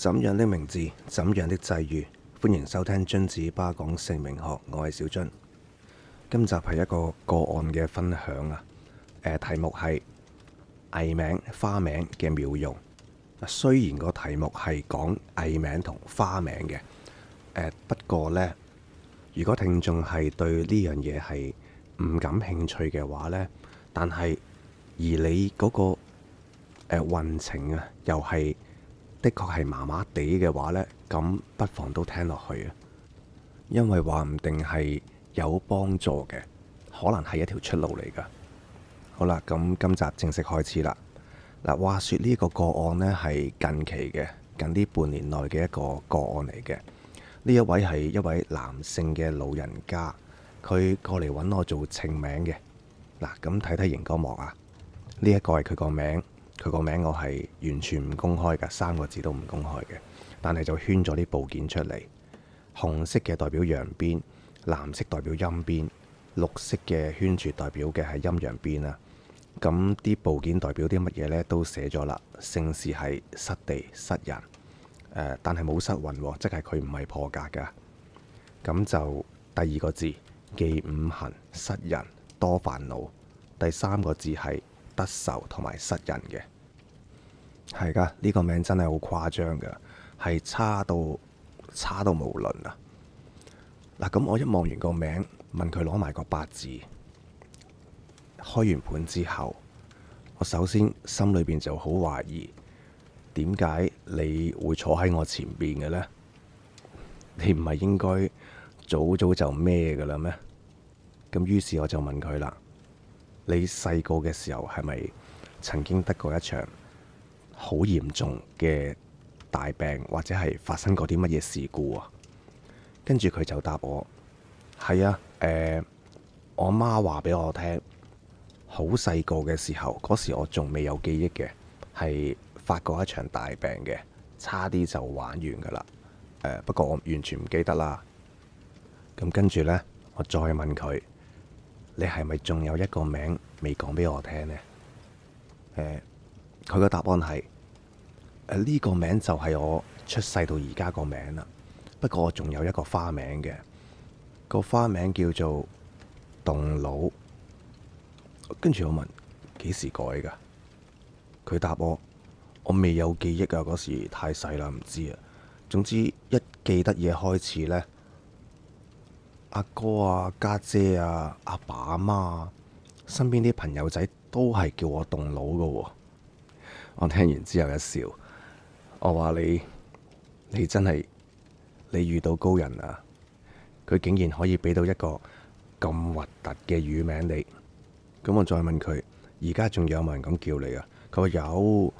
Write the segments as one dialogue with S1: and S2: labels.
S1: 怎樣的名字，怎樣的際遇？歡迎收聽津子巴講姓名學，我係小津。今集係一個個案嘅分享啊。題目係藝名、花名嘅妙用。雖然個題目係講藝名同花名嘅，不過呢，如果聽眾係對呢樣嘢係唔感興趣嘅話呢，但係而你嗰個運程啊，又係的確係麻麻地嘅話呢，咁不妨都聽落去啊，因為話唔定係有幫助嘅，可能係一條出路嚟㗎。好啦，咁今集正式開始啦。嗱，話說呢個個案呢係近期嘅，近呢半年內嘅一個個案嚟嘅。呢一位係一位男性嘅老人家，佢過嚟揾我做稱名嘅。嗱，咁睇睇熒光幕啊，呢一個係佢個名。佢個名我係完全唔公開㗎，3個字都唔公開嘅，但係就圈咗啲部件出嚟。紅色嘅代表陽邊，藍色代表陰邊，綠色嘅圈住代表嘅係陰陽邊啦。咁啲部件代表啲乜嘢呢？都寫咗啦。姓氏係失地失人，但係冇失運喎，即係佢唔係破格㗎。咁就第二個字忌五行失人多煩惱，第3個字係得仇同埋失人嘅。係噶，呢個名真係好誇張噶，係差到無倫啊！嗱，咁我一望完個名，問佢攞埋個八字，開完盤之後，我首先心裏邊就好懷疑，點解你會坐喺我前邊嘅呢？你唔係應該早就咩噶啦咩？咁於是我就問佢啦：你細個嘅時候係咪曾經得過一場好嚴重嘅大病，或者係發生過啲乜嘢事故啊？跟住佢就答我：係啊，我媽話俾我聽，好細個嘅時候，嗰時我仲未有記憶嘅，係發過一場大病嘅，差啲就玩完噶啦。不過我完全唔記得啦。咁跟住呢，我再問佢：你係咪仲有一個名未講俾我聽呢？佢個答案係：呢個名就係我出世到而家個名啦。不過我仲有一個花名嘅，個花名叫做棟佬。跟住我問幾時改㗎？佢答我未有記憶啊，嗰時太細啦，唔知啊。總之一記得嘢開始呢，阿哥啊、家姐啊、阿爸阿媽啊，身邊啲朋友仔都係叫我棟佬㗎喎。我聽完之後一笑，我話你真係你遇到高人啊！佢竟然可以俾到一個咁核突嘅乳名你。咁我再問佢：而家仲有冇人咁叫你啊？佢話有，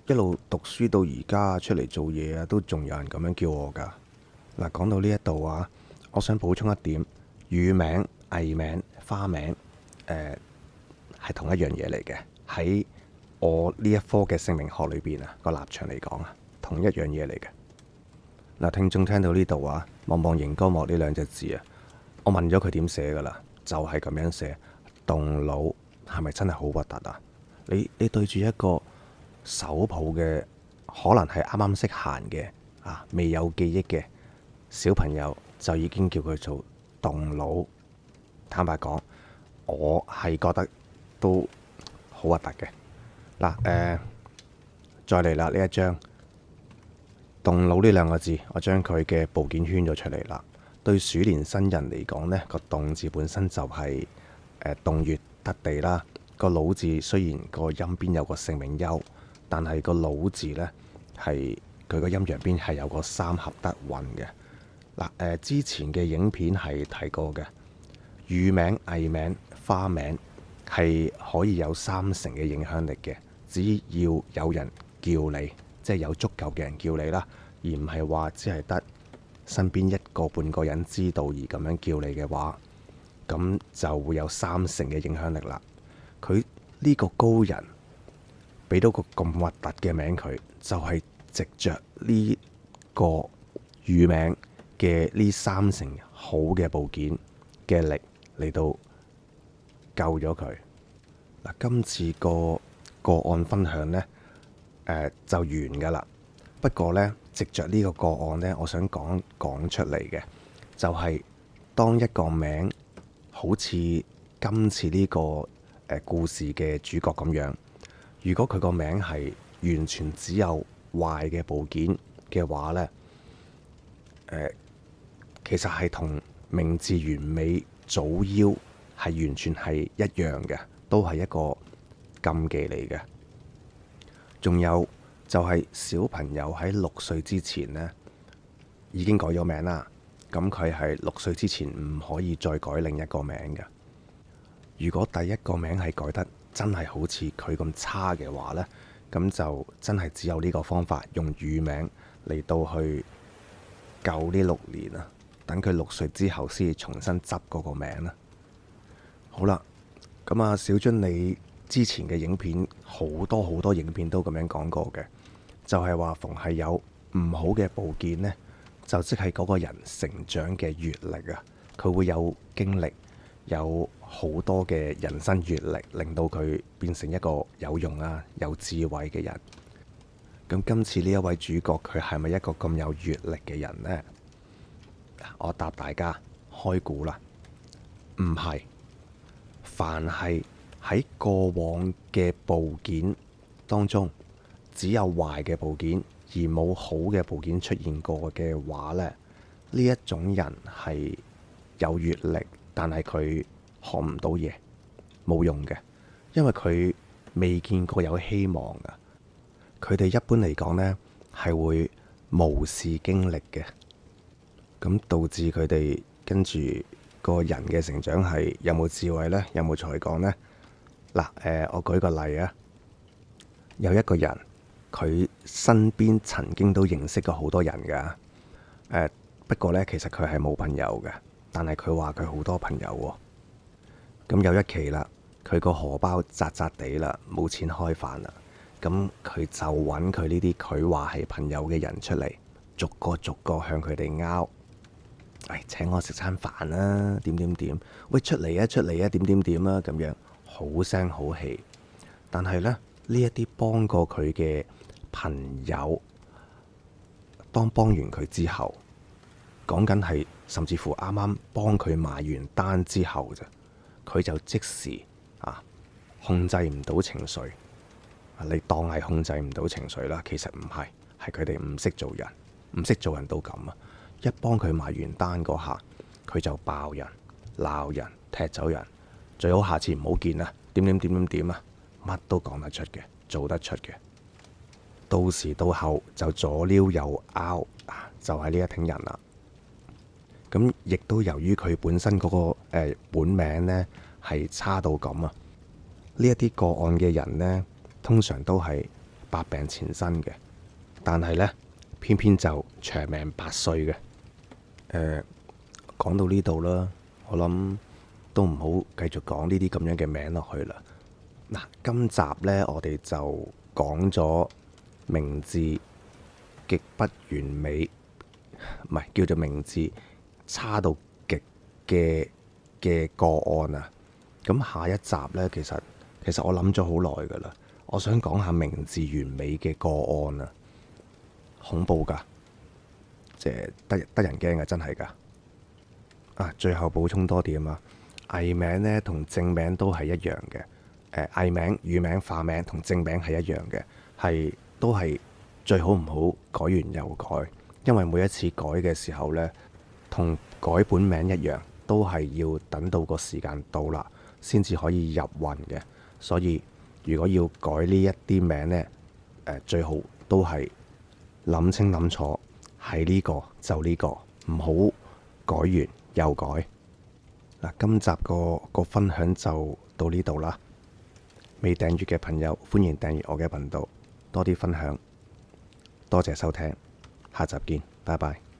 S1: 一路讀書到而家出嚟做嘢啊，都仲有人咁樣叫我㗎。嗱，講到呢一度啊，我想補充一點：乳名、藝名、花名，係同一樣嘢嚟嘅。喺我呢一科嘅姓名學裏邊啊，個立場嚟講啊，同一樣嘢嚟嘅。嗱，聽眾聽到呢度啊，望望熒光幕呢2隻字啊，我問咗佢點寫㗎啦，就係咁樣寫。棟佬係咪真係好核突啊？你對住一個手抱嘅，可能係啱啱識行嘅啊，未有記憶嘅小朋友，就已經叫佢做棟佬。坦白講，我係覺得都好核突嘅。嗱，再嚟啦，呢一張棟佬呢2個字，我將佢嘅部件圈咗出嚟啦。對鼠年新人嚟講呢，個棟字本身就係動月得地啦。個佬字雖然個陰邊有個姓名休，但係個佬字呢，係佢個陰陽邊係有個3合得運嘅。嗱，之前嘅影片係提過嘅，乳名、藝名、花名係可以有3成嘅影響力嘅，只要有人叫你，即係有足夠嘅人叫你啦，而唔係話只係得身邊1個半個人知道而咁樣叫你嘅話，咁就會有3成嘅影響力啦。佢呢個高人俾到個咁核突嘅名佢，就係藉着呢個乳名嘅呢3成好嘅部件嘅力嚟到救咗佢。嗱，今次個案分享呢，就完㗎啦。不過呢，藉着呢個個案呢，我想講出嚟嘅就係、當一個名好似今次呢個故事嘅主角咁樣，如果佢個名係完全只有壞嘅部件嘅話呢，其實係同明治完美早夭係完全係一樣嘅，都係一個禁忌嚟嘅。仲有就係小朋友喺6歲之前呢已經改咗名啦，咁佢係6歲之前唔可以再改另一個名嘅。如果第一個名係改得真係好似佢咁差嘅話呢，咁就真係只有呢個方法，用乳名嚟到去救呢6年啊，等佢6歲之後先至重新執嗰個名啦。好啦，咁啊，小津你之前嘅影片好多影片都咁樣講過嘅，就係話逢係有唔好嘅部件呢，就即係嗰個人成長嘅閲歷啊，佢會有經歷，有好多嘅人生閲歷，令到佢變成一個有用啊、有智慧嘅人。咁今次呢一位主角佢係咪一個咁有閲歷嘅人呢？我答大家開估啦，唔係。凡係喺過往嘅部件當中，只有壞嘅部件而冇好嘅部件出現過嘅話呢，呢一種人係有閲歷，但係佢學唔到嘢，冇用嘅，因為佢未見過有希望噶。佢哋一般嚟講呢係會無視經歷嘅，咁導致佢哋跟住個人嘅成長係有冇智慧呢？有冇才幹呢？嗱，我舉個例啊，有一個人佢身邊曾經都認識過好多人噶，不過呢，其實佢係冇朋友嘅，但係佢話佢好多朋友喎。咁有一期啦，佢個荷包窄窄地啦，冇錢開飯啦，咁佢就揾佢呢啲佢話係朋友嘅人出嚟，逐個向佢哋拗。請我食餐飯啦，點點點，喂，出嚟啊，點點點啊，咁樣好聲好氣。但係呢，呢一啲幫過佢嘅朋友，當幫完佢之後，講緊係甚至乎啱啱幫佢埋完單之後咋，佢就即時控制唔到情緒。你當係控制唔到情緒啦，其實唔係，係佢哋唔識做人，唔識做人到咁啊！一幫佢埋完單嗰下，佢就爆人、鬧人、踢走人，最好下次唔好見啦。點啊，乜都講得出嘅，做得出嘅。到時到後就左撩右拗，就係呢一挺人啦。咁亦都由於佢本身嗰個本名呢係差到咁啊，呢一啲個案嘅人呢，通常都係百病纏身嘅，但係呢，偏偏就長命百歲嘅。講到呢度啦，我諗都唔好繼續講呢啲咁樣嘅名落去啦。嗱，今集呢，我哋就講咗明治極不完美，唔係叫做明治差到極嘅個案啊。咁下一集呢，其實我諗咗好耐噶啦，我想講下明治完美嘅個案啊，恐怖噶。即係得人驚嘅，真係噶。最後補充多點啊，藝名呢同正名都係一樣嘅。藝名、乳名、化名同正名係一樣嘅，都係最好唔好改完又改，因為每一次改嘅時候呢，同改本名一樣，都係要等到個時間到啦，先至可以入運嘅。所以如果要改呢一啲名呢，最好都係諗清諗楚。係呢個就呢個，唔好改完又改。嗱，今集個分享就到呢度啦。未訂閱嘅朋友，歡迎訂閱我嘅頻道，多啲分享。多謝收聽，下集見，拜拜。